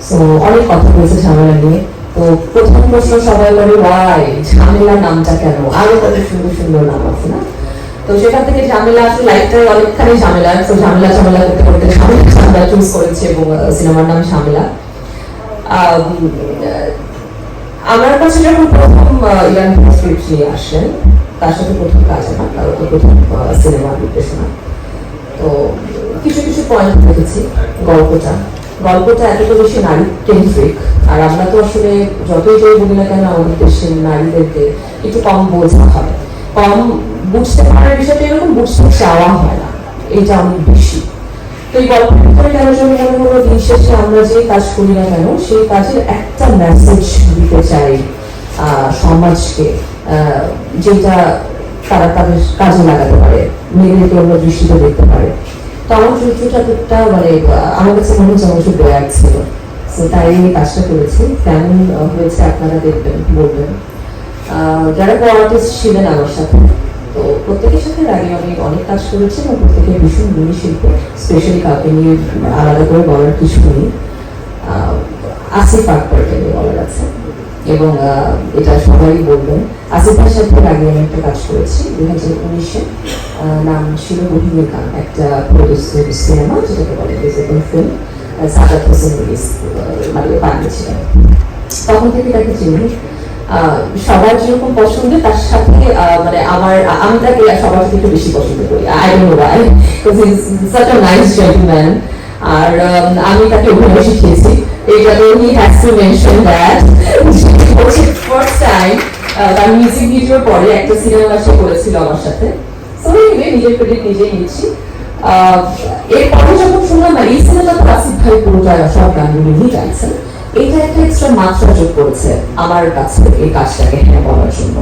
So অনেক কথা বলেছে ঝামেলা নিয়ে। তো প্রথম প্রশ্ন সবাই বলে ওয়াই ঝামেলা নামটা কেন, আরো কত সুন্দর সুন্দর নাম আছে না। তো সেখান থেকে ঝামেলা আসলে লাইফটা অনেকখানি ঝামেলা, তো ঝামেলা ঝামেলা করতে করতে ঝামেলা চুজ করেছে এবং সিনেমার নাম ঝামেলা। আমার কাছে যখন প্রথম ইয়ান স্ক্রিপ্ট নিয়ে আসেন, তার সাথে প্রথম কাজ আমার, তার তো প্রথম সিনেমার নির্দেশনা। তো কিছু কিছু পয়েন্ট দেখেছি। গল্পটা এতটা বেশি নারী কেন্দ্রিক, আর আমরা তো আসলে যতই যাই বলি না কেন আমাদের দেশের নারীদেরকে একটু কম বোঝা হয়, কম বুঝতে পারার বিষয়টা এরকম, বুঝতে চাওয়া হয় না, এইটা অনেক বেশি। তো এই গল্পের ভিতরে কেন যেন মনে হলো দিন শেষে আমরা যে কাজ করি না কেন সেই কাজের একটা মেসেজ দিতে চাই সমাজকে, যেটা তারা তাদের কাজে লাগাতে পারে, মেয়েদেরকে অন্য দৃষ্টিতে দেখতে পারে। তো আমার চরিত্রটা মানে আমার কাছে মনে হচ্ছে আমার খুব দয়া ছিল, তো তাই আমি কাজটা করেছি। কেমন হয়েছে আপনারা দেখবেন, বলবেন। যারা কো আর্টিস্ট ছিলেন আমার সাথে, তো প্রত্যেকের সাথে আগে আমি অনেক কাজ করেছি এবং প্রত্যেকের ভীষণ গুণী শিল্প, স্পেশালি কাউকে নিয়ে আলাদা করে বলার কিছু নেই। আসিফ আকবরকে নিয়ে বলার আছে এবং এটা সবাই বলবেন। আসিফের সাথে আগে আমি একটা কাজ করেছি 2019-এ, নাম ছিল বহিমের গান, একটা প্রডিউসড সিনেমা যেটাকে বলে ডিজিটাল ফিল্ম, সাদাত হোসেন মানে বানিয়েছিলেন। তখন থেকে তাকে চিনি, সবার যেরকম পছন্দ তার সাথে মানে আমি তাকে সবার থেকে একটু বেশি পছন্দ করি। I don't know why, because he is such a nice gentleman. আর আমি তাকে অভিনয় শিখিয়েছি, এটাতে he has to mention that first time তার মিউজিক ভিডিওর পরে একটা সিনেমা সে করেছিল আমার সাথে। সো এনিওয়ে নিজের ক্রেডিট নিজেই নিচ্ছি। এরপরে যখন শুনলাম এই সিনেমাটা তো আসিফ ভাই পুরোটা সব গানগুলো নিয়ে গাইছেন, এটা একটা এক্সট্রা মাত্রা যোগ করেছে আমার কাছে এই কাজটাকে হ্যাঁ বলার জন্য।